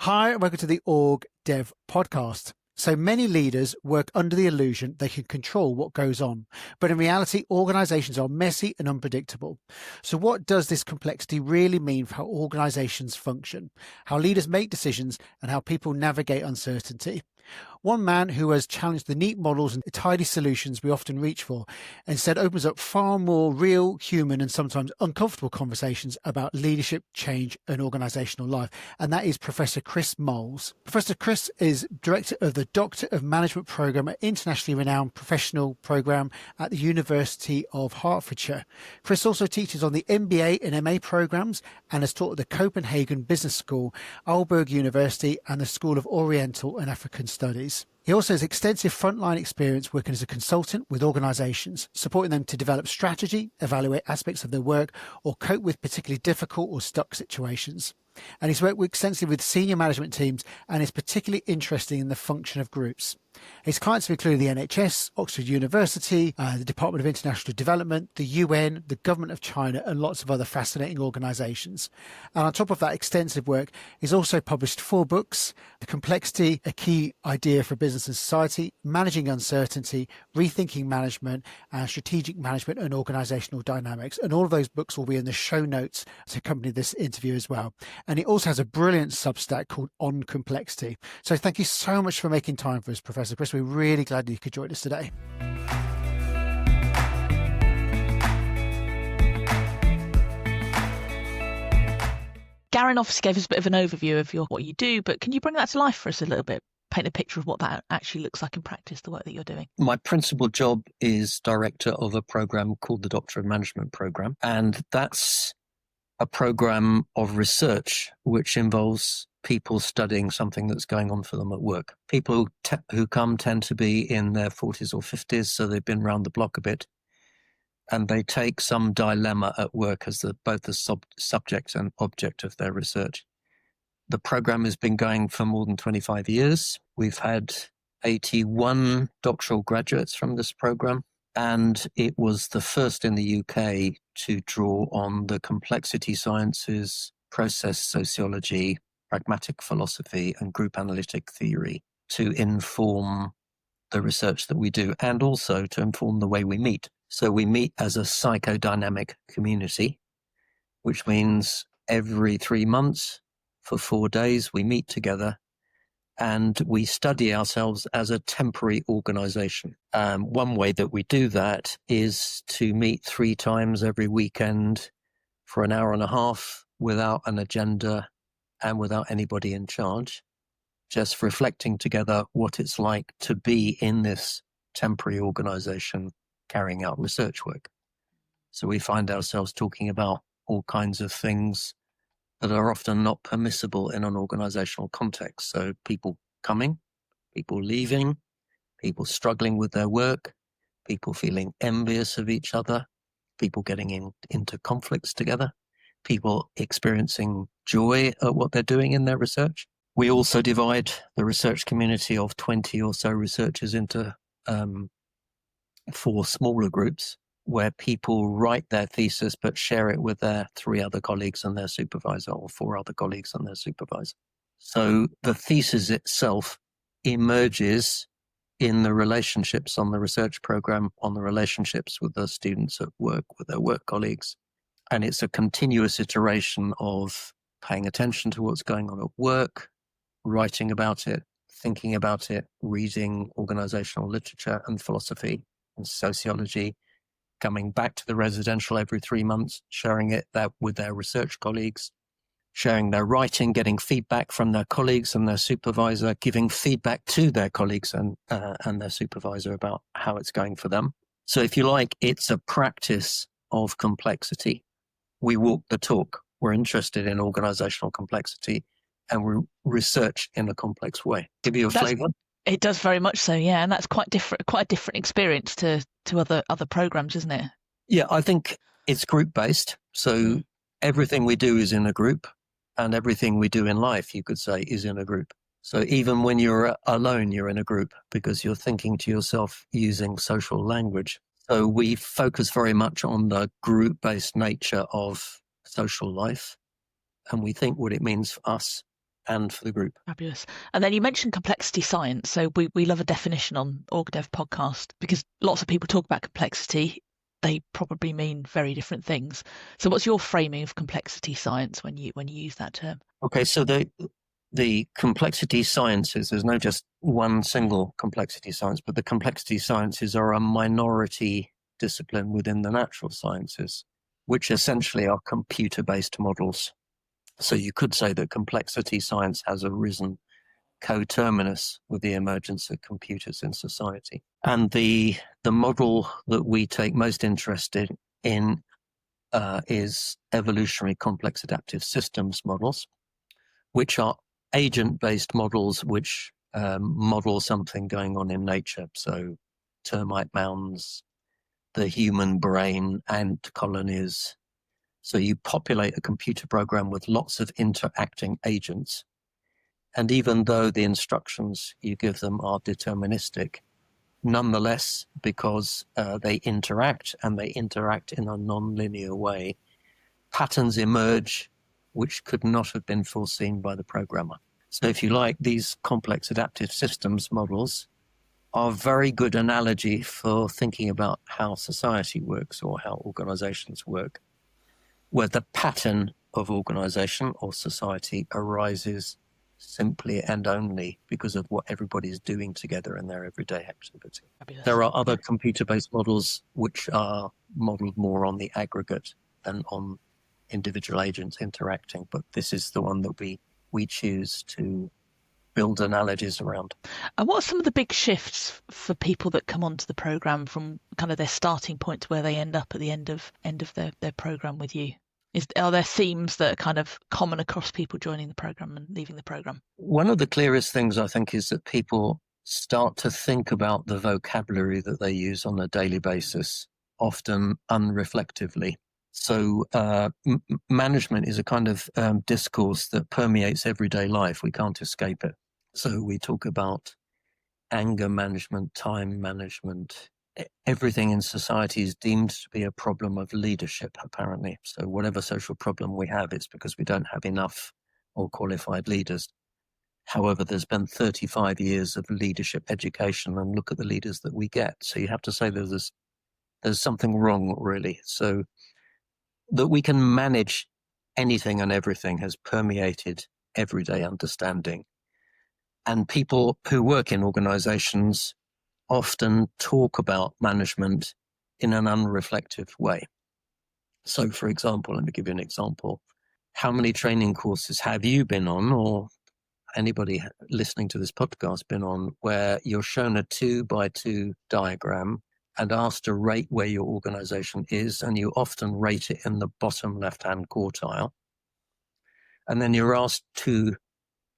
Hi, and welcome to the OrgDev podcast. So many leaders work under the illusion they can control what goes on, but in reality, organizations are messy and unpredictable. So what does this complexity really mean for how organizations function, how leaders make decisions, and how people navigate uncertainty? One man who has challenged the neat models and tidy solutions we often reach for, instead opens up far more real, human, and sometimes uncomfortable conversations about leadership, change, and organizational life. And that is Professor Chris Mowles. Professor Chris is director of the Doctor of Management program at internationally renowned professional program at the University of Hertfordshire. Chris also teaches on the MBA and MA programs and has taught at the Copenhagen Business School, Aalborg University, and the School of Oriental and African Studies. He also has extensive frontline experience working as a consultant with organizations, supporting them to develop strategy, evaluate aspects of their work, or cope with particularly difficult or stuck situations. And he's worked extensively with senior management teams and is particularly interested in the function of groups. His clients have included the NHS, Oxford University, the Department of International Development, the UN, the Government of China, and lots of other fascinating organisations. And on top of that extensive work, he's also published 4 books: The Complexity, A Key Idea for Business and Society, Managing Uncertainty, Rethinking Management, and Strategic Management and Organisational Dynamics. And all of those books will be in the show notes to accompany this interview as well. And he also has a brilliant Substack called On Complexity. So thank you so much for making time for us, Professor Chris. We're really glad you could join us today. Garen obviously gave us a bit of an overview of what you do, but can you bring that to life for us a little bit? Paint a picture of what that actually looks like in practice, the work that you're doing. My principal job is director of a program called the Doctor of Management program, and that's a program of research which involves people studying something that's going on for them at work. People who come tend to be in their 40s or 50s, so they've been round the block a bit, and they take some dilemma at work as both the subject and object of their research. The program has been going for more than 25 years. We've had 81 doctoral graduates from this program, and it was the first in the UK to draw on the complexity sciences, process sociology, pragmatic philosophy, and group analytic theory to inform the research that we do, and also to inform the way we meet. So we meet as a psychodynamic community, which means every 3 months for 4 days we meet together and we study ourselves as a temporary organization. One way that we do that is to meet 3 times every weekend for an hour and a half without an agenda and without anybody in charge, just reflecting together what it's like to be in this temporary organization carrying out research work. So we find ourselves talking about all kinds of things that are often not permissible in an organizational context. So people coming, people leaving, people struggling with their work, people feeling envious of each other, people getting into conflicts together, people experiencing joy at what they're doing in their research. We also divide the research community of 20 or so researchers into 4 smaller groups where people write their thesis but share it with their 3 other colleagues and their supervisor, or 4 other colleagues and their supervisor. So the thesis itself emerges in the relationships on the research program, on the relationships with the students at work, with their work colleagues. And it's a continuous iteration of paying attention to what's going on at work, writing about it, thinking about it, reading organizational literature and philosophy and sociology, coming back to the residential every 3 months, sharing it with their research colleagues, sharing their writing, getting feedback from their colleagues and their supervisor, giving feedback to their colleagues and their supervisor about how it's going for them. So if you like, it's a practice of complexity. We walk the talk. We're interested in organizational complexity and we research in a complex way. Give you a flavor? It does very much so, yeah. And that's quite a different experience to other programs, isn't it? Yeah, I think it's group-based. So everything we do is in a group, and everything we do in life, you could say, is in a group. So even when you're alone, you're in a group because you're thinking to yourself using social language. So we focus very much on the group-based nature of social life, and we think what it means for us and for the group. Fabulous. And then you mentioned complexity science. So we love a definition on OrgDev podcast because lots of people talk about complexity. They probably mean very different things. So what's your framing of complexity science when you use that term? Okay, so the complexity sciences, there's no just one single complexity science, but the complexity sciences are a minority discipline within the natural sciences, which essentially are computer-based models. So you could say that complexity science has arisen coterminous with the emergence of computers in society. And the model that we take most interest in is evolutionary complex adaptive systems models, which are agent-based models which model something going on in nature. So termite mounds, the human brain, ant colonies. So you populate a computer program with lots of interacting agents. And even though the instructions you give them are deterministic, nonetheless, because they interact and they interact in a non-linear way, patterns emerge which could not have been foreseen by the programmer. So if you like, these complex adaptive systems models are a very good analogy for thinking about how society works or how organizations work, where the pattern of organization or society arises simply and only because of what everybody's doing together in their everyday activity. Fabulous. There are other computer-based models which are modeled more on the aggregate than on individual agents interacting, but this is the one that we choose to build analogies around. And what are some of the big shifts for people that come onto the program from kind of their starting point to where they end up at the end of their program with you? Are there themes that are kind of common across people joining the program and leaving the program? One of the clearest things I think is that people start to think about the vocabulary that they use on a daily basis, often unreflectively. So management is a kind of discourse that permeates everyday life. We can't escape it. So we talk about anger management, time management. Everything in society is deemed to be a problem of leadership, apparently. So whatever social problem we have, it's because we don't have enough or qualified leaders. However, there's been 35 years of leadership education, and look at the leaders that we get. So you have to say there's something wrong, really. So that we can manage anything and everything has permeated everyday understanding. And people who work in organizations often talk about management in an unreflective way. So, for example, let me give you an example. How many training courses have you been on, or anybody listening to this podcast been on, where you're shown a 2x2 diagram and asked to rate where your organization is, and you often rate it in the bottom left-hand quartile. And then you're asked to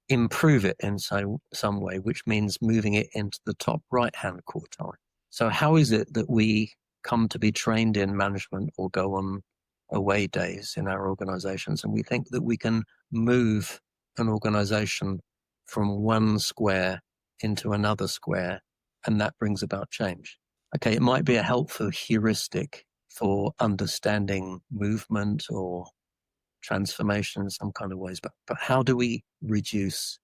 improve it in some way, which means moving it into the top right-hand quartile. So how is it that we come to be trained in management or go on away days in our organizations, and we think that we can move an organization from one square into another square, and that brings about change? Okay, it might be a helpful heuristic for understanding movement or transformation in some kind of ways, but how do we reduce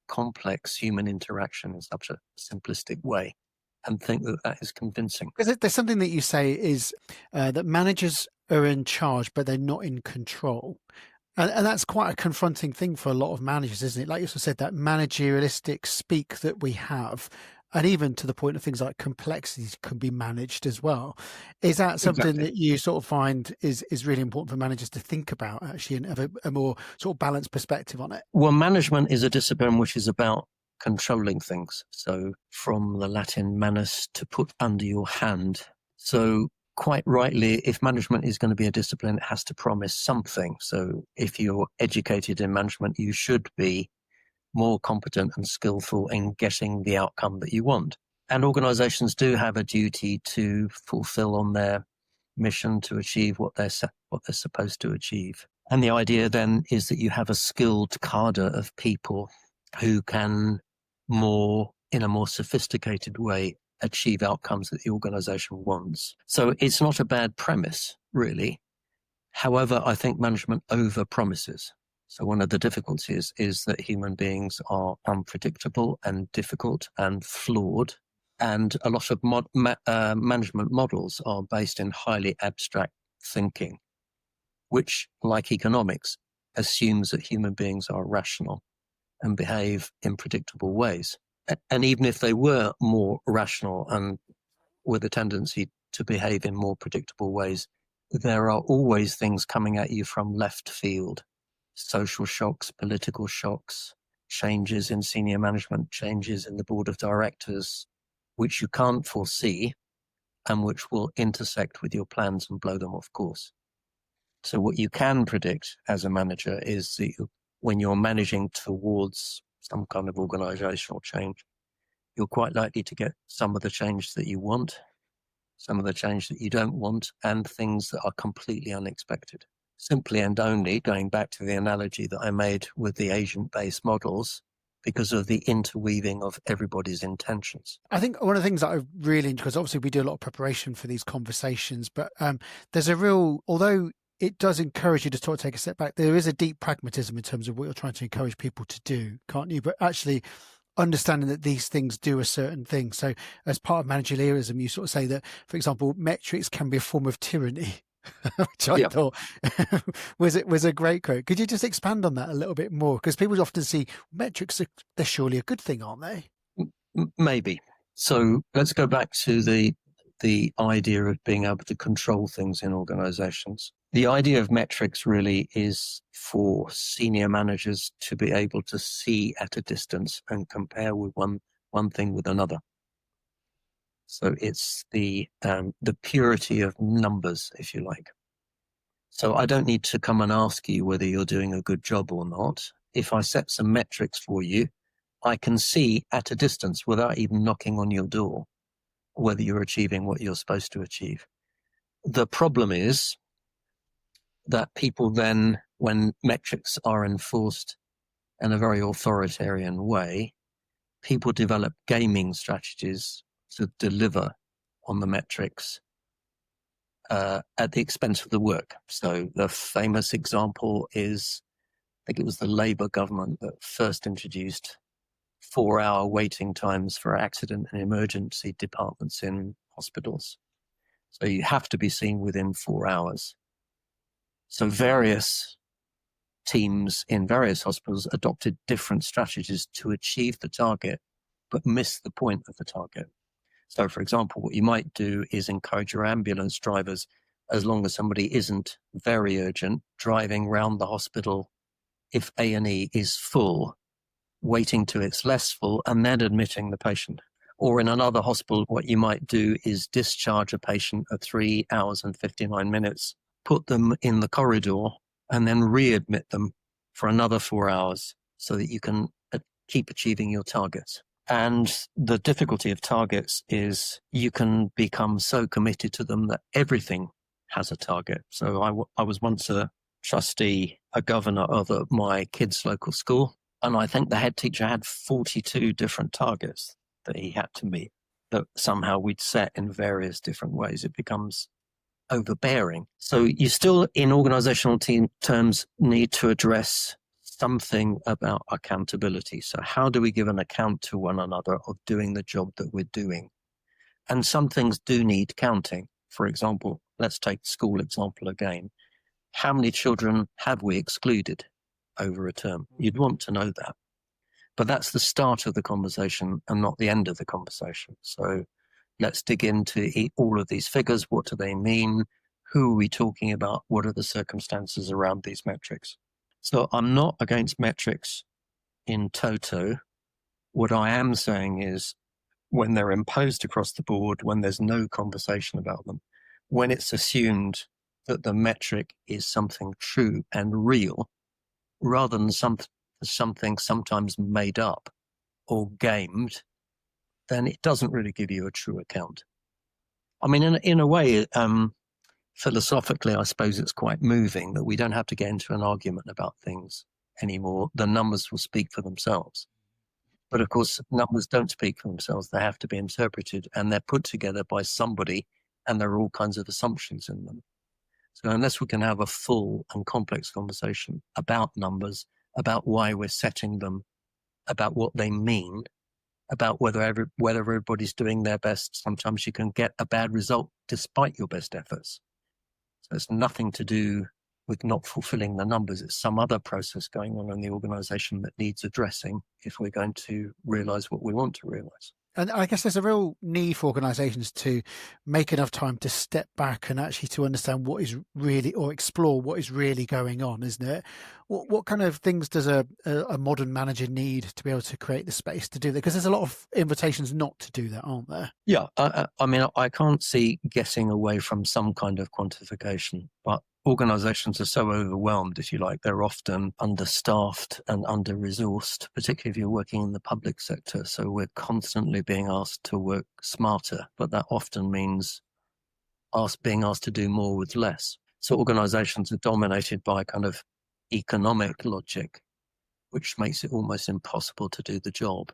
complex human interaction in such a simplistic way and think that that is convincing? Because there's something that you say is that managers are in charge, but they're not in control. And that's quite a confronting thing for a lot of managers, isn't it? Like you also said, that managerialistic speak that we have, and even to the point of things like complexities can be managed as well. Is that something Exactly. that you sort of find is really important for managers to think about, actually, and have a more sort of balanced perspective on it? Well, management is a discipline which is about controlling things. So from the Latin manus, to put under your hand. So quite rightly, if management is going to be a discipline, it has to promise something. So if you're educated in management, you should be more competent and skillful in getting the outcome that you want. And organizations do have a duty to fulfill on their mission to achieve what they're supposed to achieve. And the idea then is that you have a skilled cadre of people who can in a more sophisticated way, achieve outcomes that the organization wants. So it's not a bad premise, really. However, I think management over-promises. So one of the difficulties is that human beings are unpredictable and difficult and flawed. And a lot of management models are based in highly abstract thinking, which, like economics, assumes that human beings are rational and behave in predictable ways. And even if they were more rational and with a tendency to behave in more predictable ways, there are always things coming at you from left field. Social shocks, political shocks, changes in senior management, changes in the board of directors, which you can't foresee and which will intersect with your plans and blow them off course. So what you can predict as a manager is that when you're managing towards some kind of organizational change, you're quite likely to get some of the change that you want, some of the change that you don't want, and things that are completely unexpected. Simply and only, going back to the analogy that I made with the agent-based models, because of the interweaving of everybody's intentions. I think one of the things that I really, because obviously we do a lot of preparation for these conversations, but there's a real, although it does encourage you to sort of take a step back, there is a deep pragmatism in terms of what you're trying to encourage people to do, can't you? But actually understanding that these things do a certain thing. So as part of managerialism, you sort of say that, for example, metrics can be a form of tyranny, which I thought was a great quote. Could you just expand on that a little bit more? Because people often see metrics, they're surely a good thing, aren't they? Maybe. So let's go back to the idea of being able to control things in organizations. The idea of metrics really is for senior managers to be able to see at a distance and compare with one thing with another. So it's the purity of numbers, if you like. So I don't need to come and ask you whether you're doing a good job or not. If I set some metrics for you, I can see at a distance without even knocking on your door whether you're achieving what you're supposed to achieve. The problem is that people then, when metrics are enforced in a very authoritarian way, people develop gaming strategies to deliver on the metrics at the expense of the work. So the famous example is, I think it was the Labour government that first introduced 4-hour waiting times for accident and emergency departments in hospitals. So you have to be seen within 4 hours. So various teams in various hospitals adopted different strategies to achieve the target, but miss the point of the target. So, for example, what you might do is encourage your ambulance drivers, as long as somebody isn't very urgent, driving round the hospital if A&E is full, waiting till it's less full, and then admitting the patient. Or in another hospital, what you might do is discharge a patient at 3 hours and 59 minutes, put them in the corridor, and then readmit them for another 4 hours so that you can keep achieving your targets. And the difficulty of targets is you can become so committed to them that everything has a target. So I was once a trustee, a governor of my kids' local school, and I think the head teacher had 42 different targets that he had to meet that somehow we'd set in various different ways. It becomes overbearing. So you still, in organizational team terms, need to address something about accountability. So how do we give an account to one another of doing the job that we're doing? And some things do need counting. For example, let's take the school example again. How many children have we excluded over a term? You'd want to know that. But that's the start of the conversation and not the end of the conversation. So let's dig into all of these figures. What do they mean? Who are we talking about? What are the circumstances around these metrics? So I'm not against metrics in toto. What I am saying is when they're imposed across the board, when there's no conversation about them, when it's assumed that the metric is something true and real, rather than something sometimes made up or gamed, then it doesn't really give you a true account. I mean, in a way, philosophically, I suppose it's quite moving that we don't have to get into an argument about things anymore. The numbers will speak for themselves. But of course, numbers don't speak for themselves. They have to be interpreted, and they're put together by somebody, and there are all kinds of assumptions in them. So unless we can have a full and complex conversation about numbers, about why we're setting them, about what they mean, about whether everybody's doing their best, sometimes you can get a bad result despite your best efforts. So it's nothing to do with not fulfilling the numbers. It's some other process going on in the organization that needs addressing if we're going to realize what we want to realize. And I guess there's a real need for organisations to make enough time to step back and actually to understand what is really, or explore what is really going on, isn't it? What kind of things does a modern manager need to be able to create the space to do that? Because there's a lot of invitations not to do that, aren't there? Yeah, I mean, I can't see getting away from some kind of quantification, but organizations are so overwhelmed, if you like. They're often understaffed and under-resourced, particularly if you're working in the public sector. So we're constantly being asked to work smarter, but that often means being asked to do more with less. So organizations are dominated by kind of economic logic, which makes it almost impossible to do the job.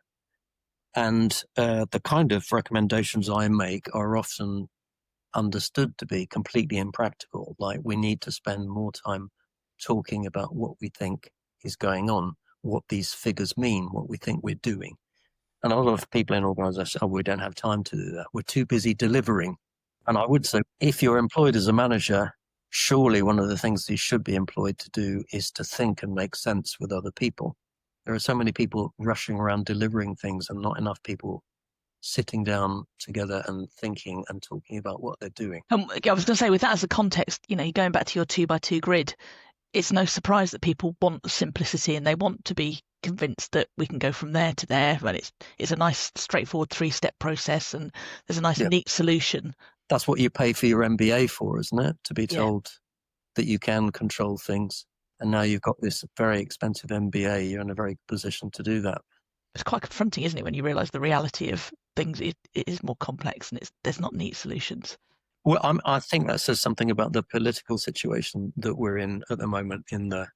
And the kind of recommendations I make are often understood to be completely impractical. Like, we need to spend more time talking about what we think is going on, what these figures mean, what we think we're doing. And a lot of people in organizations, we don't have time to do that. We're too busy delivering. And I would say, if you're employed as a manager, surely one of the things you should be employed to do is to think and make sense with other people. There are so many people rushing around delivering things and not enough people sitting down together and thinking and talking about what they're doing. I was going to say, with that as a context, going back to your 2x2 grid, it's no surprise that people want simplicity and they want to be convinced that we can go from there to there, and it's a nice straightforward 3-step process and there's a nice neat solution. That's what you pay for your MBA for, isn't it? To be told that you can control things. And now you've got this very expensive MBA, you're in a very good position to do that. It's quite confronting, isn't it, when you realise the reality of things? It is more complex and there's not neat solutions. Well, I think that says something about the political situation that we're in at the moment. Do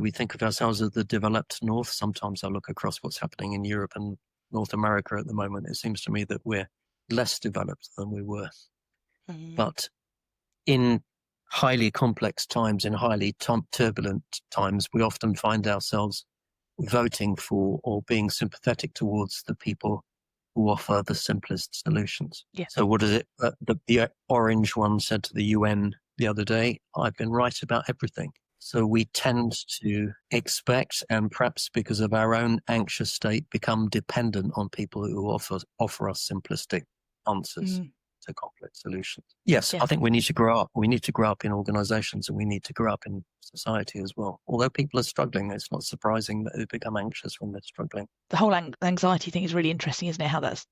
we think of ourselves as the developed North? Sometimes I look across what's happening in Europe and North America at the moment. It seems to me that we're less developed than we were. But in highly complex times, in highly turbulent times, we often find ourselves voting for or being sympathetic towards the people who offer the simplest solutions. Yeah. So what is it? The orange one said to the UN the other day, I've been right about everything. So we tend to expect, and perhaps because of our own anxious state, become dependent on people who offer us simplistic answers to complex solutions. Yes, I think we need to grow up. We need to grow up in organizations and we need to grow up in society as well. Although people are struggling, it's not surprising that they become anxious when they're struggling. The whole anxiety thing is really interesting, isn't it? How that's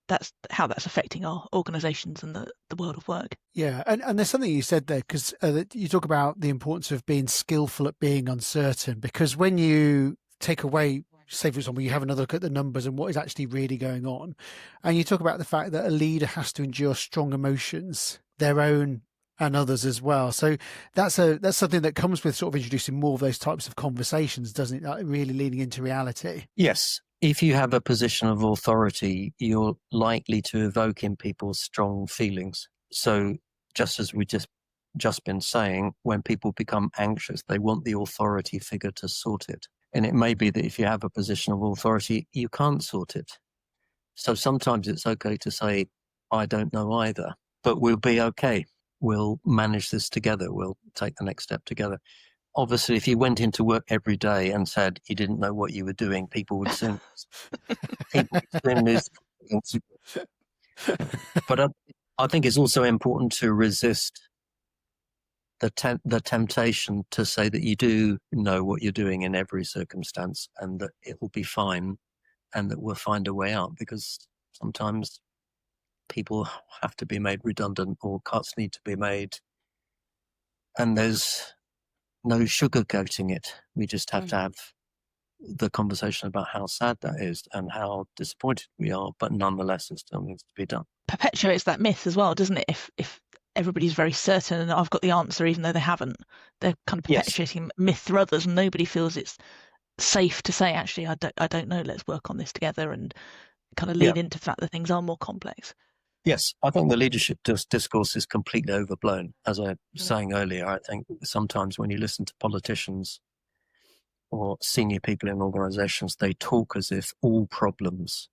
affecting our organizations and the world of work. Yeah, and there's something you said there, because you talk about the importance of being skillful at being uncertain, because when you take away, say for example, you have another look at the numbers and what is actually really going on, and you talk about the fact that a leader has to endure strong emotions, their own and others as well. So that's something that comes with sort of introducing more of those types of conversations, doesn't it? Like really leaning into reality. Yes. If you have a position of authority, you're likely to evoke in people strong feelings. So just as we just been saying, when people become anxious, they want the authority figure to sort it. And it may be that if you have a position of authority, you can't sort it. So sometimes it's okay to say, I don't know either, but we'll be okay. We'll manage this together. We'll take the next step together. Obviously, if you went into work every day and said you didn't know what you were doing, people would soon lose. But I think it's also important to resist the temptation to say that you do know what you're doing in every circumstance and that it will be fine and that we'll find a way out, because sometimes people have to be made redundant or cuts need to be made, and there's no sugarcoating it. We just have to have the conversation about how sad that is and how disappointed we are, but nonetheless it still needs to be done. Perpetuates that myth as well, doesn't it? If everybody's very certain and I've got the answer even though they haven't, they're kind of perpetuating myth through others, and nobody feels it's safe to say, actually, I don't know, let's work on this together, and kind of lean into the fact that things are more complex. Yes, I think the leadership discourse is completely overblown. As I was saying earlier, I think sometimes when you listen to politicians or senior people in organizations, they talk as if all problems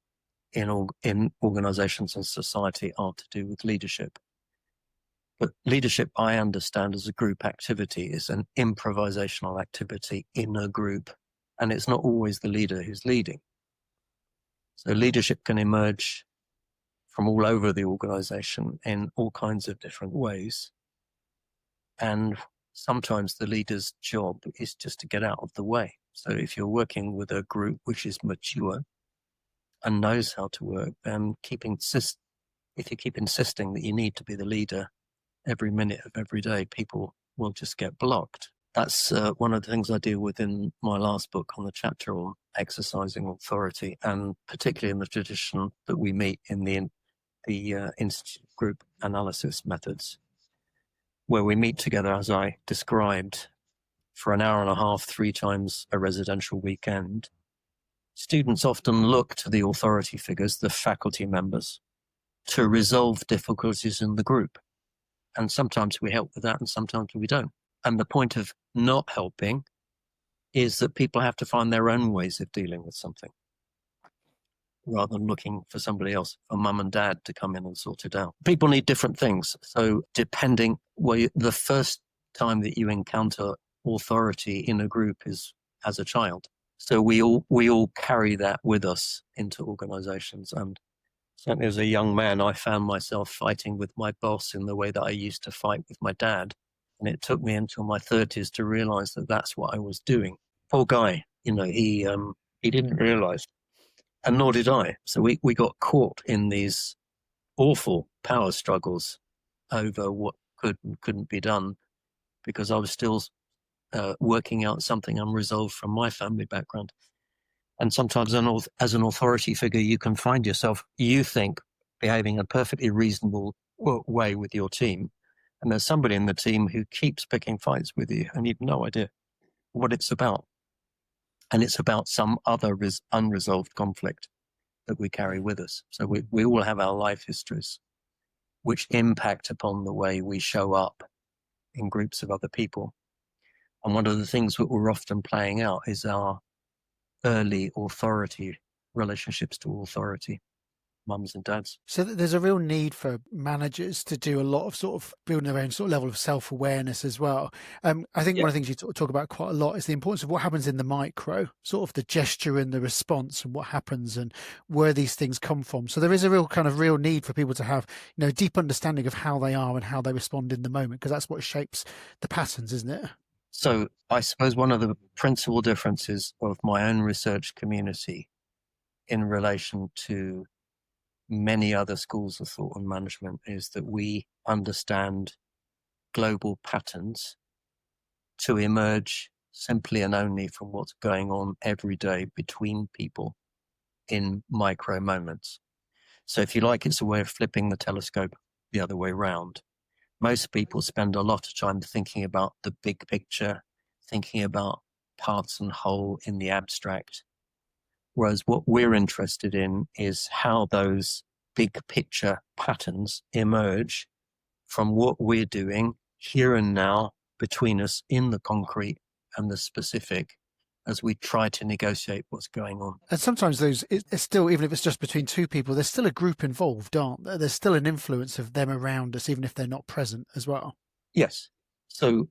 in organizations and society are to do with leadership. But leadership, I understand, as a group activity, is an improvisational activity in a group, and it's not always the leader who's leading. So leadership can emerge from all over the organization in all kinds of different ways. And sometimes the leader's job is just to get out of the way. So if you're working with a group which is mature and knows how to work, then if you keep insisting that you need to be the leader every minute of every day, people will just get blocked. That's one of the things I deal with in my last book on the chapter on exercising authority, and particularly in the tradition that we meet in the Institute group analysis methods, where we meet together, as I described, for an hour and a half, 3 times a residential weekend. Students often look to the authority figures, the faculty members, to resolve difficulties in the group. And sometimes we help with that and sometimes we don't. And the point of not helping is that people have to find their own ways of dealing with something, rather than looking for somebody else, for mum and dad to come in and sort it out. People need different things. So depending, the first time that you encounter authority in a group is as a child. So we all carry that with us into organizations. And certainly as a young man, I found myself fighting with my boss in the way that I used to fight with my dad. And it took me until my 30s to realize that that's what I was doing. Poor guy, he didn't realize, and nor did I. So we got caught in these awful power struggles over what could and couldn't be done, because I was still working out something unresolved from my family background. And sometimes as an authority figure, you can find yourself, you think, behaving in a perfectly reasonable way with your team. And there's somebody in the team who keeps picking fights with you and you've no idea what it's about. And it's about some other unresolved conflict that we carry with us. So we all have our life histories which impact upon the way we show up in groups of other people. And one of the things that we're often playing out is our early authority, relationships to authority, mums and dads. So there's a real need for managers to do a lot of sort of building their own sort of level of self-awareness as well. I think one of the things you talk about quite a lot is the importance of what happens in the micro, sort of the gesture and the response and what happens and where these things come from. So there is a real need for people to have, a deep understanding of how they are and how they respond in the moment, because that's what shapes the patterns, isn't it? So I suppose one of the principal differences of my own research community in relation to many other schools of thought and management is that we understand global patterns to emerge simply and only from what's going on every day between people in micro moments. So if you like, it's a way of flipping the telescope the other way around. Most people spend a lot of time thinking about the big picture, thinking about parts and whole in the abstract. Whereas what we're interested in is how those big picture patterns emerge from what we're doing here and now between us in the concrete and the specific as we try to negotiate what's going on. And sometimes it's still, even if it's just between two people, there's still a group involved, aren't there? There's still an influence of them around us, even if they're not present as well. Yes. So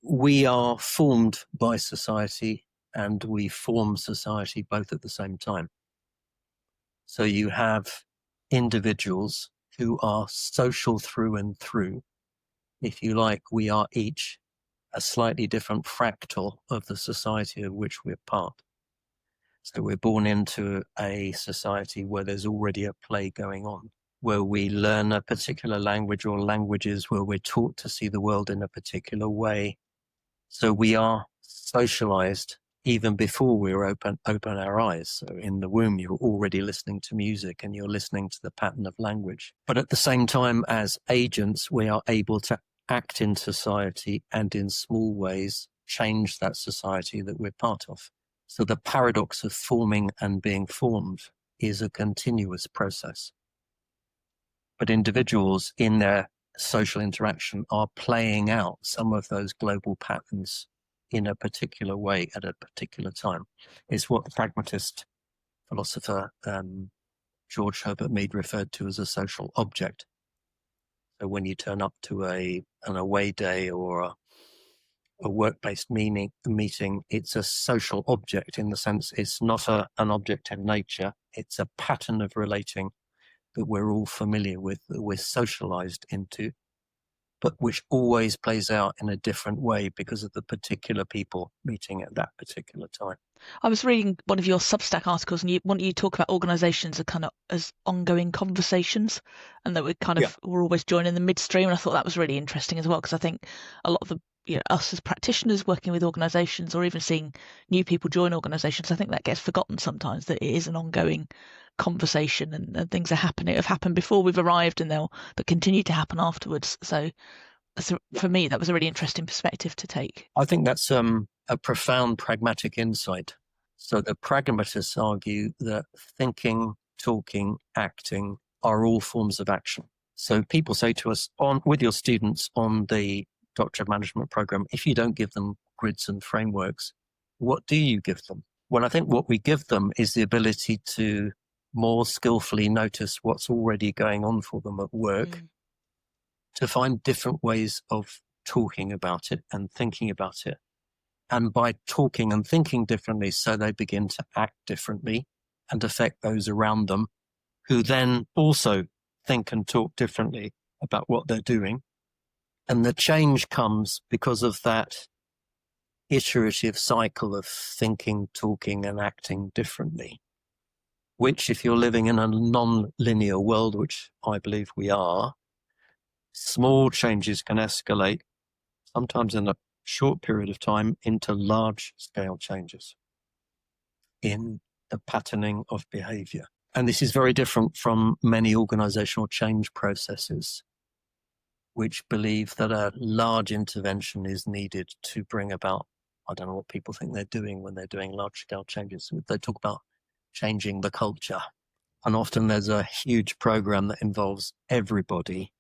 we are formed by society and we form society both at the same time. So you have individuals who are social through and through. If you like, we are each a slightly different fractal of the society of which we're part. So we're born into a society where there's already a play going on, where we learn a particular language or languages, where we're taught to see the world in a particular way. So we are socialized even before we open our eyes. So in the womb, you're already listening to music and you're listening to the pattern of language. But at the same time, as agents, we are able to act in society and in small ways change that society that we're part of. So the paradox of forming and being formed is a continuous process. but individuals in their social interaction are playing out some of those global patterns in a particular way at a particular time. It's what the pragmatist philosopher George Herbert Mead referred to as a social object. So when you turn up to an away day or a work-based meeting, it's a social object in the sense it's not an object in nature. It's a pattern of relating that we're all familiar with, that we're socialized into, but which always plays out in a different way because of the particular people meeting at that particular time. I was reading one of your Substack articles, and you talk about organisations as ongoing conversations, and that we're always joining the midstream. And I thought that was really interesting as well, because I think a lot of the us as practitioners working with organisations, or even seeing new people join organisations, I think that gets forgotten sometimes, that it is an ongoing conversation, and things are happening, have happened before we've arrived, and they'll continue to happen afterwards. So for me, that was a really interesting perspective to take. I think that's a profound pragmatic insight. So the pragmatists argue that thinking, talking, acting are all forms of action. So people say to us, with your students on the Doctor of Management program, if you don't give them grids and frameworks, what do you give them? Well, I think what we give them is the ability to more skillfully notice what's already going on for them at work, to find different ways of talking about it and thinking about it. And by talking and thinking differently, so they begin to act differently and affect those around them, who then also think and talk differently about what they're doing. And the change comes because of that iterative cycle of thinking, talking, and acting differently, which, if you're living in a non-linear world, which I believe we are, small changes can escalate, sometimes in a short period of time, into large-scale changes in the patterning of behavior. And this is very different from many organizational change processes, which believe that a large intervention is needed to bring about, I don't know what people think they're doing when they're doing large-scale changes. They talk about changing the culture. And often there's a huge program that involves everybody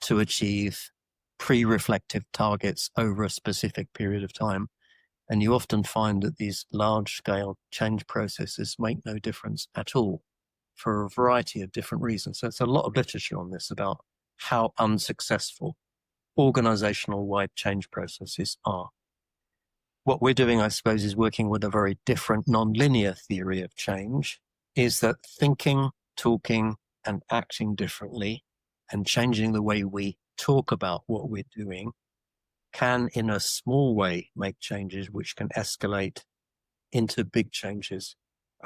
to achieve pre-reflective targets over a specific period of time. And you often find that these large-scale change processes make no difference at all for a variety of different reasons. So it's a lot of literature on this about how unsuccessful organizational-wide change processes are. What we're doing, I suppose, is working with a very different non-linear theory of change, is that thinking, talking, and acting differently and changing the way we talk about what we're doing can, in a small way, make changes which can escalate into big changes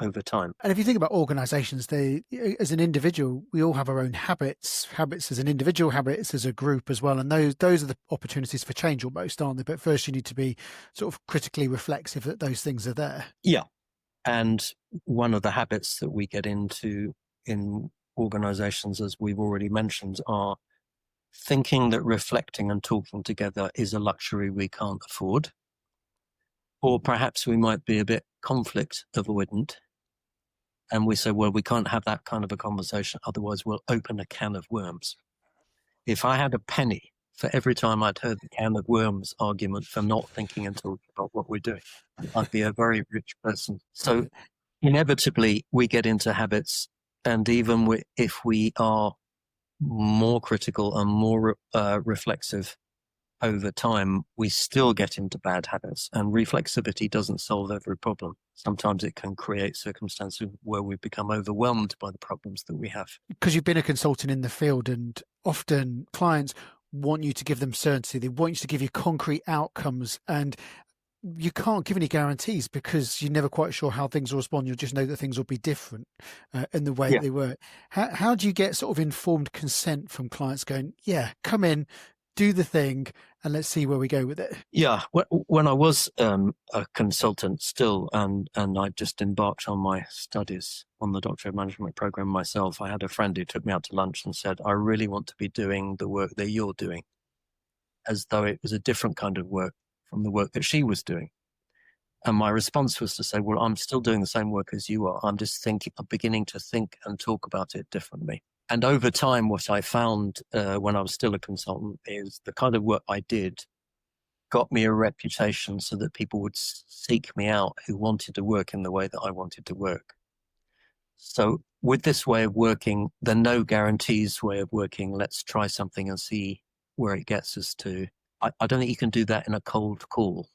over time. And if you think about organizations, as an individual, we all have our own habits as an individual, habits as a group as well. And those are the opportunities for change almost, aren't they? But first you need to be sort of critically reflexive that those things are there. Yeah. And one of the habits that we get into in organizations, as we've already mentioned, are thinking that reflecting and talking together is a luxury we can't afford. Or perhaps we might be a bit conflict avoidant. And we say, well, we can't have that kind of a conversation, otherwise we'll open a can of worms. If I had a penny for every time I'd heard the can of worms argument for not thinking and talking about what we're doing, I'd be a very rich person. So inevitably we get into habits, and even if we are more critical and more reflexive over time, we still get into bad habits. And reflexivity doesn't solve every problem. Sometimes it can create circumstances where we become overwhelmed by the problems that we have. Because you've been a consultant in the field, and often clients want you to give them certainty. They want you to give you concrete outcomes, and you can't give any guarantees because you're never quite sure how things will respond. You'll just know that things will be different in the way they were. How do you get sort of informed consent from clients going, yeah, come in, do the thing, and let's see where we go with it? Yeah, when I was a consultant still, and I just embarked on my studies on the Doctor of Management program myself, I had a friend who took me out to lunch and said, I really want to be doing the work that you're doing, as though it was a different kind of work from the work that she was doing. And my response was to say, well, I'm still doing the same work as you are. I'm just beginning to think and talk about it differently. And over time, what I found when I was still a consultant is the kind of work I did got me a reputation so that people would seek me out who wanted to work in the way that I wanted to work. So with this way of working, the no guarantees way of working, let's try something and see where it gets us to. I don't think you can do that in a cold call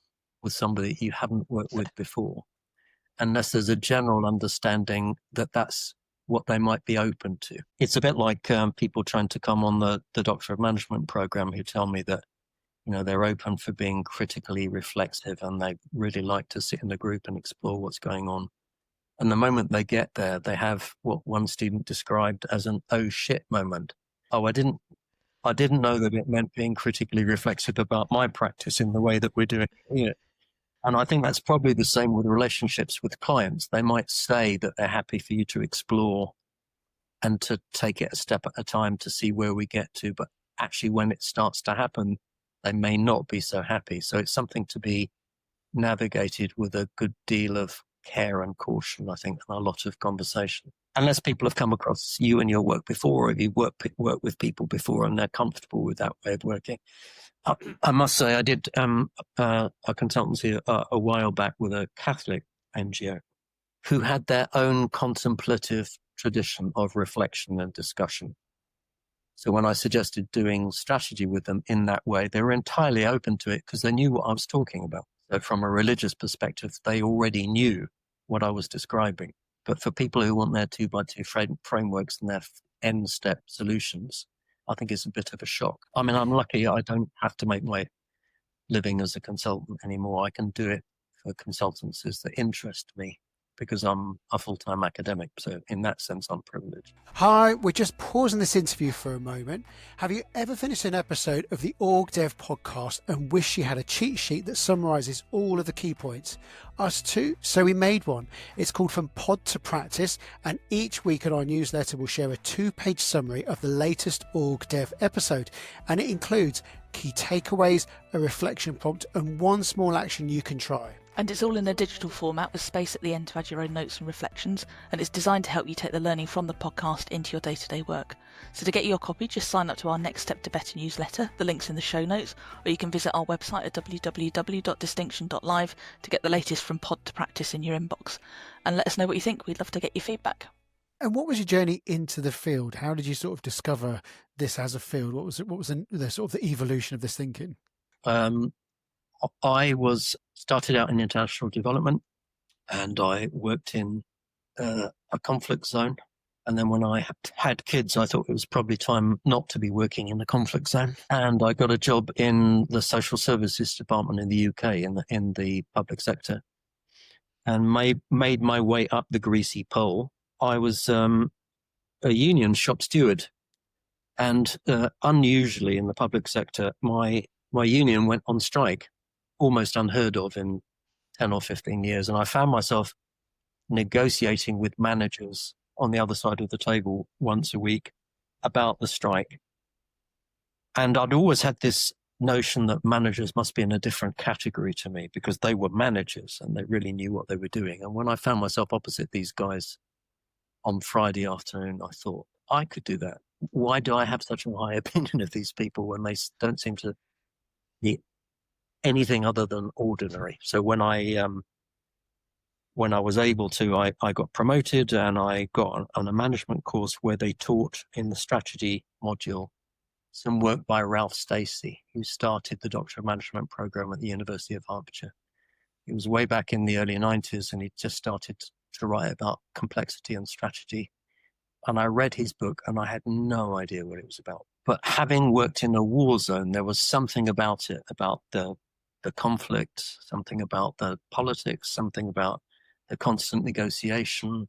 with somebody you haven't worked with before, unless there's a general understanding that that's what they might be open to. It's a bit like people trying to come on the Doctor of Management program who tell me that, you know, they're open for being critically reflexive and they really like to sit in a group and explore what's going on. And the moment they get there, they have what one student described as an oh shit moment. Oh, I didn't know that it meant being critically reflexive about my practice in the way that we're doing it. And I think that's probably the same with relationships with clients. They might say that they're happy for you to explore and to take it a step at a time to see where we get to. But actually, when it starts to happen, they may not be so happy. So it's something to be navigated with a good deal of care and caution, I think, and a lot of conversation. Unless people have come across you in your work before, or if you work with people before and they're comfortable with that way of working. I must say I did a consultancy a while back with a Catholic NGO who had their own contemplative tradition of reflection and discussion. So when I suggested doing strategy with them in that way, they were entirely open to it because they knew what I was talking about. So from a religious perspective, they already knew what I was describing. But for people who want their 2x2 frameworks and their end step solutions, I think it's a bit of a shock. I mean, I'm lucky I don't have to make my living as a consultant anymore. I can do it for consultancies that interest me because I'm a full-time academic. So in that sense, I'm privileged. Hi, we're just pausing this interview for a moment. Have you ever finished an episode of the OrgDev podcast and wish you had a cheat sheet that summarises all of the key points? Us too. So we made one. It's called From Pod to Practice, and each week in our newsletter we'll share a 2-page summary of the latest OrgDev episode, and it includes key takeaways, a reflection prompt, and one small action you can try. And it's all in a digital format with space at the end to add your own notes and reflections, and it's designed to help you take the learning from the podcast into your day-to-day work. So to get your copy, just sign up to our Next Step to Better newsletter. The link's in the show notes, or you can visit our website at www.distinction.live to get the latest From Pod to Practice in your inbox. And let us know what you think. We'd love to get your feedback. And what was your journey into the field? How did you sort of discover this as a field? What was the sort of the evolution of this thinking? I started out in international development, and I worked in a conflict zone. And then when I had kids, I thought it was probably time not to be working in the conflict zone. And I got a job in the social services department in the UK in the public sector, and made my way up the greasy pole. I was a union shop steward, and unusually in the public sector, my union went on strike, almost unheard of in 10 or 15 years. And I found myself negotiating with managers on the other side of the table once a week about the strike. And I'd always had this notion that managers must be in a different category to me because they were managers and they really knew what they were doing. And when I found myself opposite these guys on Friday afternoon, I thought, I could do that. Why do I have such a high opinion of these people when they don't seem to be anything other than ordinary? So when I was able to, I got promoted, and I got on a management course where they taught in the strategy module some work by Ralph Stacey, who started the Doctor of Management program at the University of Hertfordshire. It was way back in the early 90s, and he just started to write about complexity and strategy. And I read his book, and I had no idea what it was about. But having worked in a war zone, there was something about it, about the conflict, something about the politics, something about the constant negotiation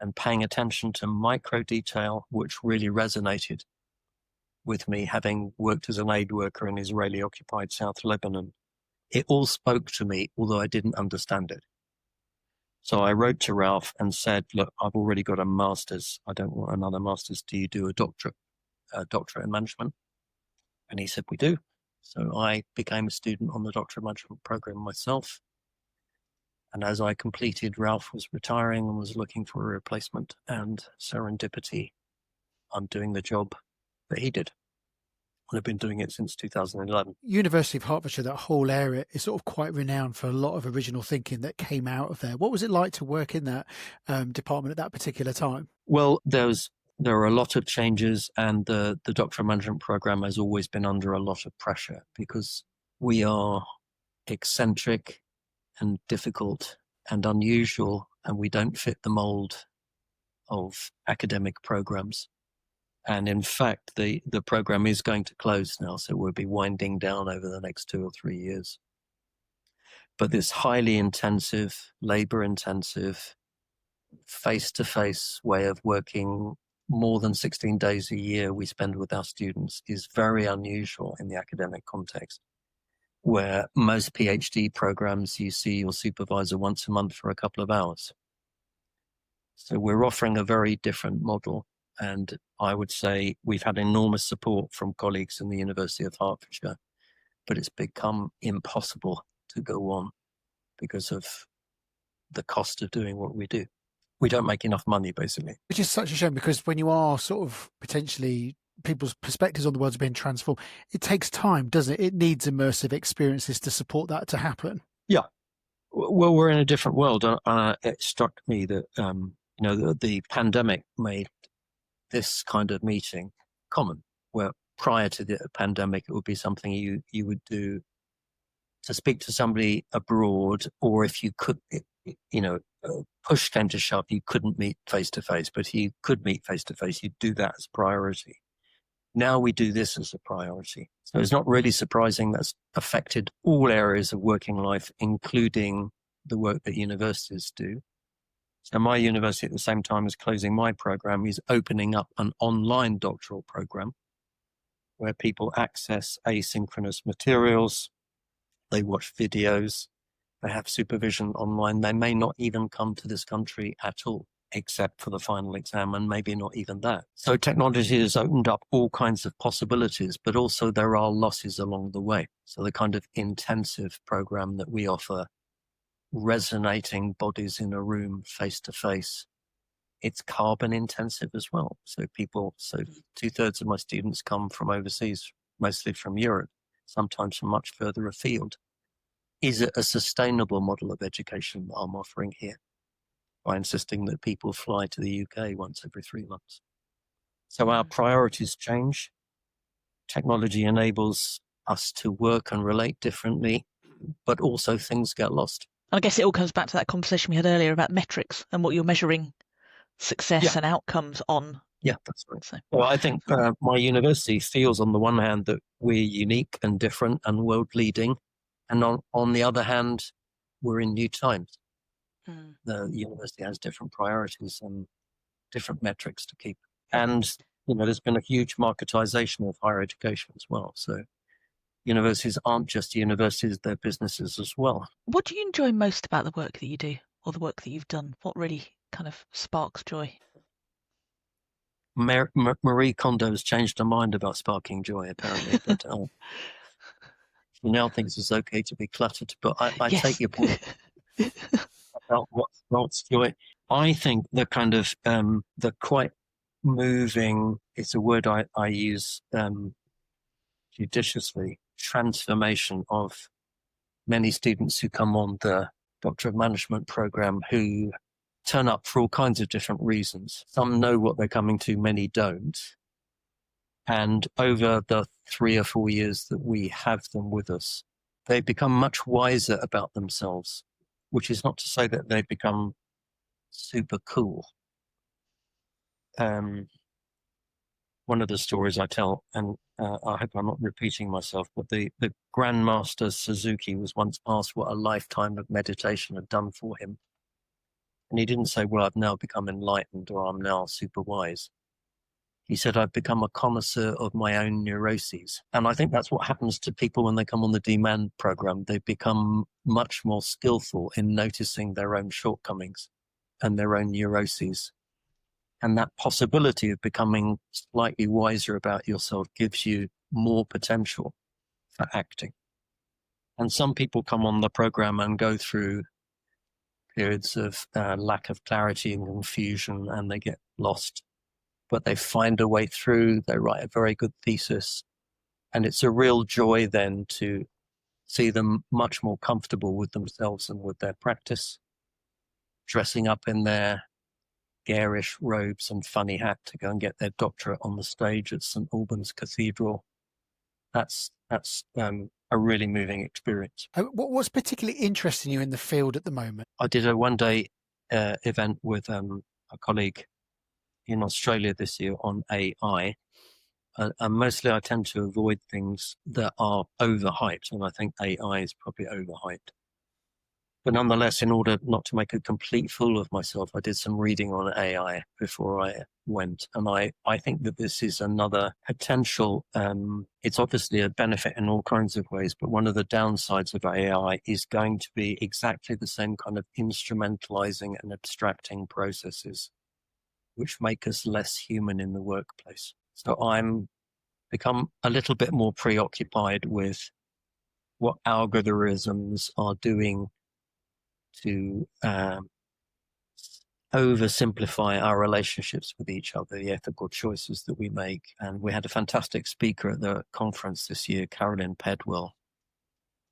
and paying attention to micro detail, which really resonated with me, having worked as an aid worker in Israeli-occupied South Lebanon. It all spoke to me, although I didn't understand it. So I wrote to Ralph and said, look, I've already got a master's. I don't want another master's. Do you do a doctorate in management? And he said, we do. So I became a student on the Doctor of Management program myself. And as I completed, Ralph was retiring and was looking for a replacement, and serendipity, I'm doing the job that he did. And I've been doing it since 2011. University of Hertfordshire, that whole area is sort of quite renowned for a lot of original thinking that came out of there. What was it like to work in that department at that particular time? Well, there are a lot of changes, and the doctoral management program has always been under a lot of pressure because we are eccentric and difficult and unusual, and we don't fit the mold of academic programs. And in fact, the program is going to close now, so we'll be winding down over the next 2 or 3 years. But this highly intensive, labor-intensive, face-to-face way of working more than 16 days a year we spend with our students is very unusual in the academic context, where most PhD programs you see your supervisor once a month for a couple of hours. So we're offering a very different model. And I would say we've had enormous support from colleagues in the University of Hertfordshire, but it's become impossible to go on because of the cost of doing what we do. We don't make enough money, basically. Which is such a shame, because when you are sort of potentially people's perspectives on the world are being transformed, it takes time, doesn't it? It needs immersive experiences to support that to happen. Yeah. Well, we're in a different world. It struck me that, the pandemic made this kind of meeting common, where prior to the pandemic, it would be something you would do to speak to somebody abroad, or if you could, push came to shove, you couldn't meet face to face, but if you could meet face to face, you'd do that as a priority. Now we do this as a priority. So it's not really surprising that's affected all areas of working life, including the work that universities do. So my university, at the same time as closing my program, is opening up an online doctoral program where people access asynchronous materials, they watch videos, they have supervision online. They may not even come to this country at all, except for the final exam, and maybe not even that. So technology has opened up all kinds of possibilities, but also there are losses along the way. So the kind of intensive program that we offer, resonating bodies in a room face to face, it's carbon intensive as well. So 2/3 of my students come from overseas, mostly from Europe, sometimes from much further afield. Is it a sustainable model of education that I'm offering here by insisting that people fly to the UK once every 3 months? So our priorities change. Technology enables us to work and relate differently, but also things get lost. And I guess it all comes back to that conversation we had earlier about metrics and what you're measuring success and outcomes on. Yeah, that's right. So, well, I think my university feels on the one hand that we're unique and different and world leading. And on the other hand, we're in new times. The university has different priorities and different metrics to keep. And, there's been a huge marketization of higher education as well. So universities aren't just universities, they're businesses as well. What do you enjoy most about the work that you do, or the work that you've done? What really kind of sparks joy? Marie Kondo has changed her mind about sparking joy, apparently. But she now thinks it's okay to be cluttered. But I take your point about what's joy. I think the kind of the quite moving, it's a word I use judiciously, transformation of many students who come on the Doctor of Management program who turn up for all kinds of different reasons. Some know what they're coming to, many don't. And over the 3 or 4 years that we have them with us, they become much wiser about themselves, which is not to say that they become super cool. One of the stories I tell, and I hope I'm not repeating myself, but the Grandmaster Suzuki was once asked what a lifetime of meditation had done for him. And he didn't say, well, I've now become enlightened or I'm now super wise. He said, I've become a connoisseur of my own neuroses. And I think that's what happens to people when they come on the demand program. They become much more skillful in noticing their own shortcomings and their own neuroses. And that possibility of becoming slightly wiser about yourself gives you more potential for acting. And some people come on the program and go through periods of lack of clarity and confusion, and they get lost. but they find a way through. They write a very good thesis. And it's a real joy then to see them much more comfortable with themselves and with their practice, dressing up in their garish robes and funny hat to go and get their doctorate on the stage at St. Albans Cathedral. That's a really moving experience. What's particularly interesting you in the field at the moment? I did a one-day event with a colleague in Australia this year on AI. And mostly I tend to avoid things that are overhyped, and I think AI is probably overhyped. But nonetheless, in order not to make a complete fool of myself, I did some reading on AI before I went. And I think that this is another potential, it's obviously a benefit in all kinds of ways, but one of the downsides of AI is going to be exactly the same kind of instrumentalizing and abstracting processes, which make us less human in the workplace. So I'm become a little bit more preoccupied with what algorithms are doing to oversimplify our relationships with each other, the ethical choices that we make. And we had a fantastic speaker at the conference this year, Carolyn Pedwell,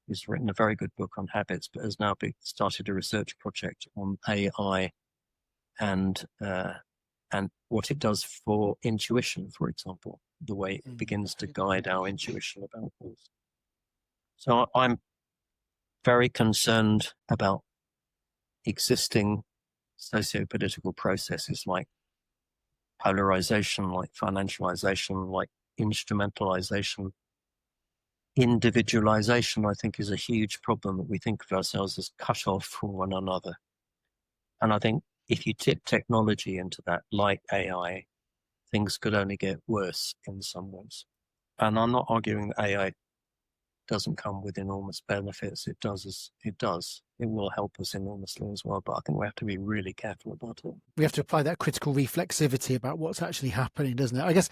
who's written a very good book on habits, but has now started a research project on AI and what it does for intuition, for example, the way it begins to guide our intuition about things. So I'm very concerned about existing socio-political processes like polarization, like financialization, like instrumentalization. Individualization, I think, is a huge problem, that we think of ourselves as cut off from one another. And I think if you tip technology into that, like AI, things could only get worse in some ways. And I'm not arguing that AI doesn't come with enormous benefits. It does. It will help us enormously as well. But I think we have to be really careful about it. We have to apply that critical reflexivity about what's actually happening, doesn't it? I guess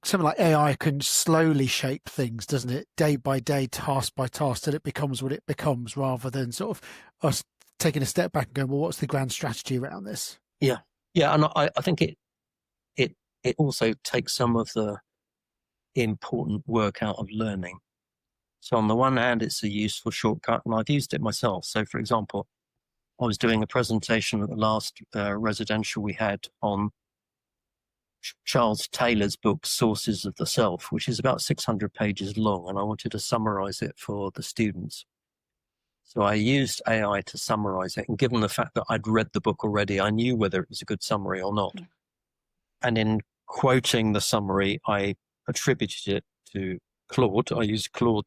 something like AI can slowly shape things, doesn't it? Day by day, task by task, till it becomes what it becomes, rather than sort of us taking a step back and going, well, what's the grand strategy around this? Yeah. And I think it also takes some of the important work out of learning. So on the one hand, it's a useful shortcut, and I've used it myself. So for example, I was doing a presentation at the last residential we had on Charles Taylor's book, Sources of the Self, which is about 600 pages long, and I wanted to summarize it for the students. So I used AI to summarize it, and given the fact that I'd read the book already, I knew whether it was a good summary or not. And in quoting the summary, I attributed it to Claude. I used Claude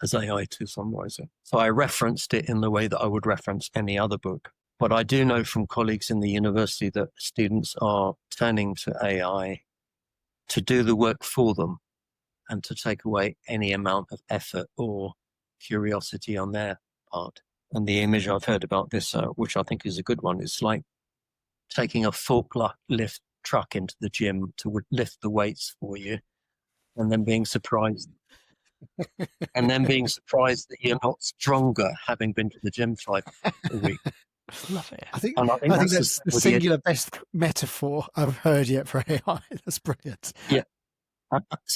as AI to summarize it. So I referenced it in the way that I would reference any other book. But I do know from colleagues in the university that students are turning to AI to do the work for them and to take away any amount of effort or curiosity on their part. And the image I've heard about this, which I think is a good one, is like taking a forklift truck into the gym to lift the weights for you, and then being surprised that you're not stronger having been to the gym 5 a week. Love it. I think that's the singular best metaphor I've heard yet for AI. That's brilliant. Yeah.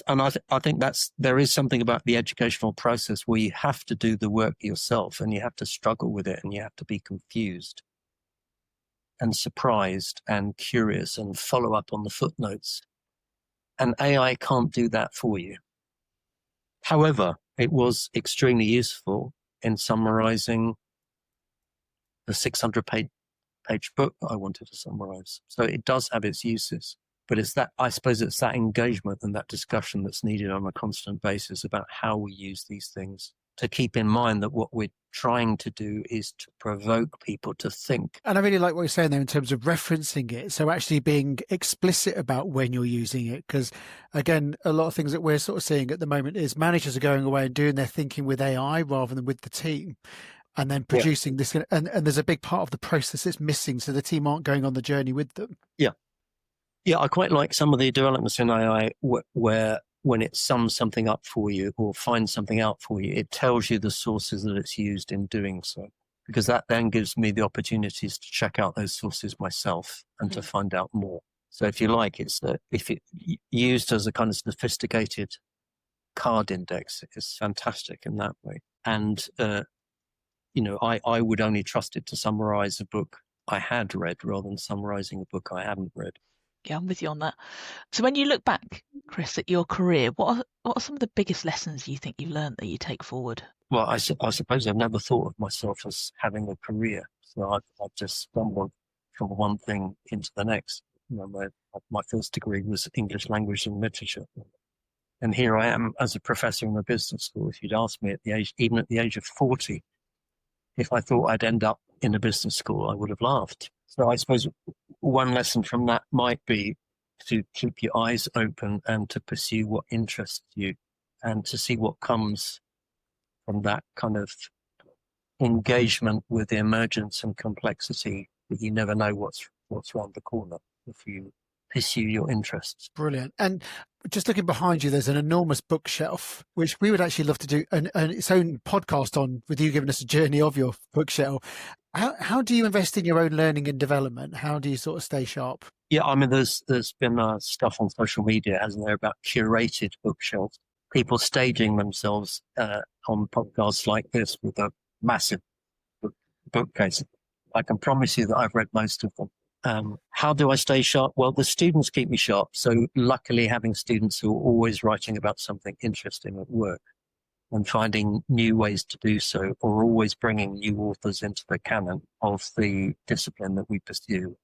And I think there is something about the educational process where you have to do the work yourself, and you have to struggle with it, and you have to be confused and surprised and curious and follow up on the footnotes. And AI can't do that for you. However, it was extremely useful in summarizing the 600-page book that I wanted to summarize. So it does have its uses. But I suppose it's that engagement and that discussion that's needed on a constant basis about how we use these things, to keep in mind that what we're trying to do is to provoke people to think. And I really like what you're saying there in terms of referencing it. So actually being explicit about when you're using it. Because again, a lot of things that we're sort of seeing at the moment is managers are going away and doing their thinking with AI rather than with the team, and then producing this. And there's a big part of the process that's missing. So the team aren't going on the journey with them. Yeah, I quite like some of the developments in AI where when it sums something up for you or finds something out for you, it tells you the sources that it's used in doing so, because that then gives me the opportunities to check out those sources myself and to find out more. So if you like, if it used as a kind of sophisticated card index, it's fantastic in that way. And, I would only trust it to summarize a book I had read rather than summarizing a book I hadn't read. Yeah, I'm with you on that. So when you look back, Chris, at your career, what are some of the biggest lessons you think you've learned that you take forward? Well, I suppose I've never thought of myself as having a career. So I've just stumbled from one thing into the next. My first degree was English language and literature. And here I am as a professor in a business school. If you'd asked me even at the age of 40, if I thought I'd end up in a business school, I would have laughed. So I suppose one lesson from that might be to keep your eyes open and to pursue what interests you and to see what comes from that kind of engagement with the emergence and complexity that you never know what's around the corner if you pursue your interests. Brilliant. And just looking behind you, there's an enormous bookshelf, which we would actually love to do its own podcast on, with you giving us a journey of your bookshelf. How do you invest in your own learning and development? How do you sort of stay sharp? Yeah, I mean, there's been stuff on social media, hasn't there, about curated bookshelves, people staging themselves on podcasts like this with a massive bookcase. I can promise you that I've read most of them. How do I stay sharp? Well, the students keep me sharp. So luckily having students who are always writing about something interesting at work and finding new ways to do so, or always bringing new authors into the canon of the discipline that we pursue.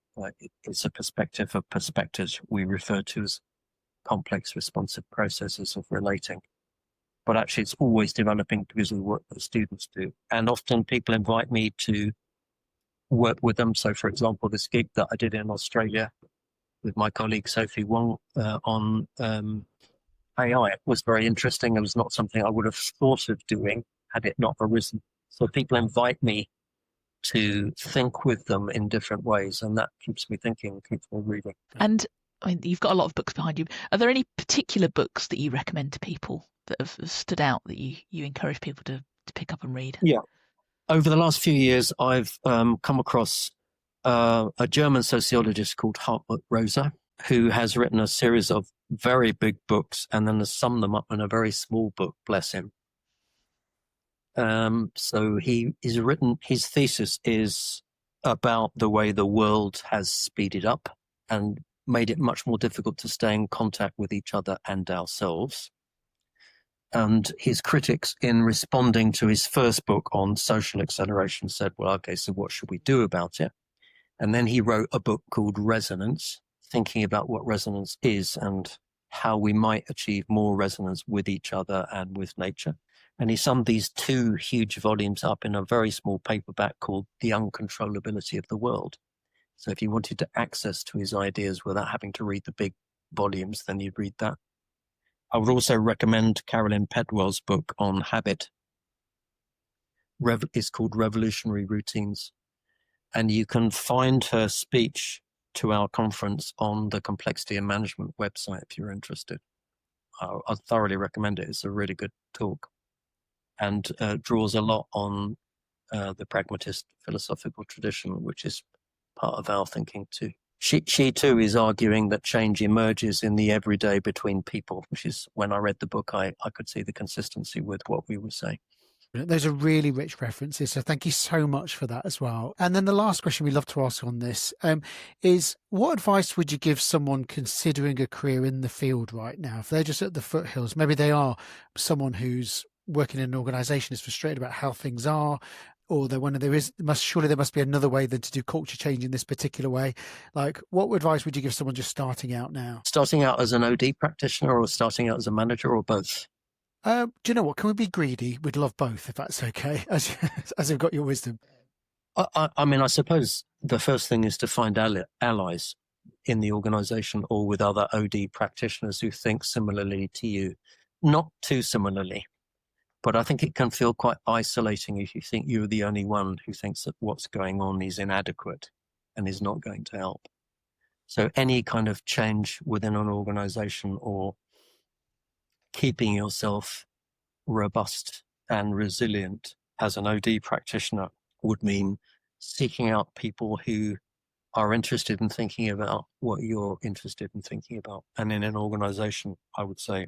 It's a perspective of perspectives we refer to as complex responsive processes of relating. But actually it's always developing because of the work that students do. And often people invite me to work with them. So, for example, this gig that I did in Australia with my colleague Sophie Wong on AI was very interesting. It was not something I would have thought of doing had it not arisen. So people invite me to think with them in different ways, and that keeps me thinking, keeps me reading. And I mean, you've got a lot of books behind you. Are there any particular books that you recommend to people that have stood out that you encourage people to pick up and read? Yeah. Over the last few years, I've come across a German sociologist called Hartmut Rosa, who has written a series of very big books and then has summed them up in a very small book, bless him. So his thesis is about the way the world has speeded up and made it much more difficult to stay in contact with each other and ourselves. And his critics, in responding to his first book on social acceleration, said, well, okay, so what should we do about it? And then he wrote a book called Resonance, thinking about what resonance is and how we might achieve more resonance with each other and with nature. And he summed these two huge volumes up in a very small paperback called The Uncontrollability of the World. So if you wanted to access to his ideas without having to read the big volumes, then you'd read that. I would also recommend Carolyn Pedwell's book on habit. It's called Revolutionary Routines. And you can find her speech to our conference on the Complexity and Management website if you're interested. I thoroughly recommend it. It's a really good talk and draws a lot on the pragmatist philosophical tradition, which is part of our thinking too. She too is arguing that change emerges in the everyday between people, which is, when I read the book, I could see the consistency with what we were saying. Those are really rich references. So thank you so much for that as well. And then the last question we love to ask on this is, what advice would you give someone considering a career in the field right now? If they're just at the foothills, maybe they are someone who's working in an organisation, is frustrated about how things are, or they're surely there must be another way than to do culture change in this particular way. Like, what advice would you give someone just starting out now? Starting out as an OD practitioner or starting out as a manager, or both? Do you know what? Can we be greedy? We'd love both, if that's okay, as you've got your wisdom. I mean, I suppose the first thing is to find allies in the organisation or with other OD practitioners who think similarly to you. Not too similarly, but I think it can feel quite isolating if you think you're the only one who thinks that what's going on is inadequate and is not going to help. So any kind of change within an organisation or keeping yourself robust and resilient as an OD practitioner would mean seeking out people who are interested in thinking about what you're interested in thinking about. And in an organization, I would say,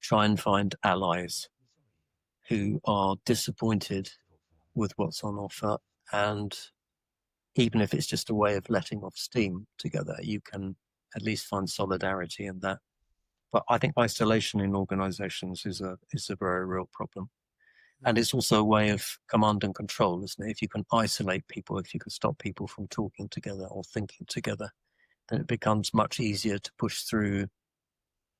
try and find allies who are disappointed with what's on offer. And even if it's just a way of letting off steam together, you can at least find solidarity in that. But I think isolation in organizations is a very real problem. And it's also a way of command and control, isn't it? If you can isolate people, if you can stop people from talking together or thinking together, then it becomes much easier to push through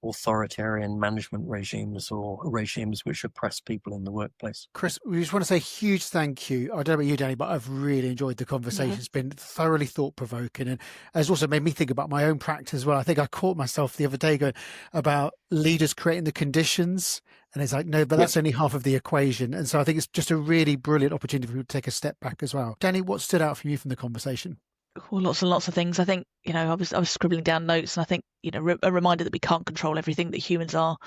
authoritarian management regimes or regimes which oppress people in the workplace. Chris, we just want to say a huge thank you. I don't know about you, Danny, but I've really enjoyed the conversation. It's been thoroughly thought-provoking, and has also made me think about my own practice as well. I think I caught myself the other day going about leaders creating the conditions, and it's like, no, but that's only half of the equation. And so I think it's just a really brilliant opportunity for people to take a step back as well. Danny, what stood out for you from the conversation? Well, lots and lots of things. I think, I was scribbling down notes, and I think, a reminder that we can't control everything, that humans are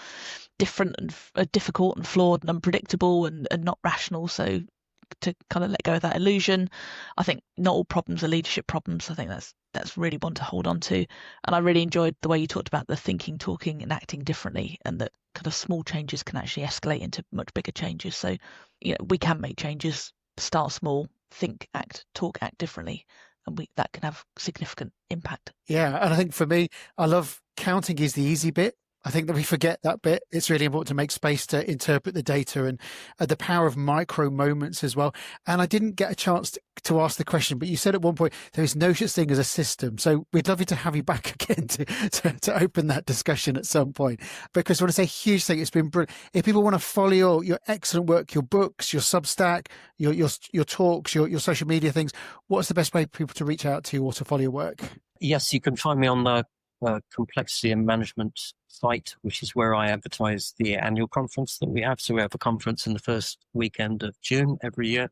different and difficult and flawed and unpredictable and not rational. So to kind of let go of that illusion. I think not all problems are leadership problems. I think that's really one to hold on to. And I really enjoyed the way you talked about the thinking, talking and acting differently, and that kind of small changes can actually escalate into much bigger changes. So, we can make changes, start small, think, act, talk, act differently. And that can have significant impact. Yeah. And I think for me, I love counting is the easy bit. I think that we forget that bit. It's really important to make space to interpret the data, and the power of micro moments as well. And I didn't get a chance to ask the question, but you said at one point, there is no such thing as a system. So we'd love you to have you back again to open that discussion at some point, because I want to say a huge thing. It's been brilliant. If people want to follow your excellent work, your books, your Substack, your talks, your social media things, what's the best way for people to reach out to you or to follow your work? Yes, you can find me on the complexity and management site, which is where I advertise the annual conference that we have. So we have a conference in the first weekend of June every year.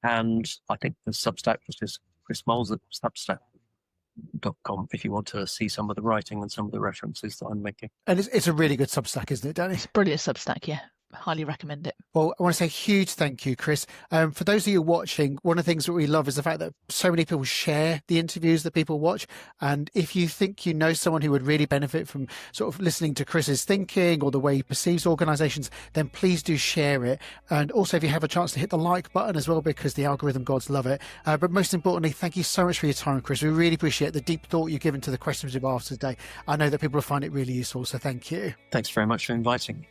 And I think the Substack, which is Chris Mowles at substack.com, if you want to see some of the writing and some of the references that I'm making. And it's a really good Substack, isn't it, Danny? It's a brilliant Substack, yeah. Highly recommend it. Well, I want to say a huge thank you, Chris. For those of you watching, one of the things that we love is the fact that so many people share the interviews that people watch. And if you think you know someone who would really benefit from sort of listening to Chris's thinking or the way he perceives organizations, then please do share it. And also, if you have a chance to hit the like button as well, because the algorithm gods love it. But most importantly, thank you so much for your time, Chris. We really appreciate the deep thought you've given to the questions we've asked today. I know that people will find it really useful, so thank you. Thanks very much for inviting me.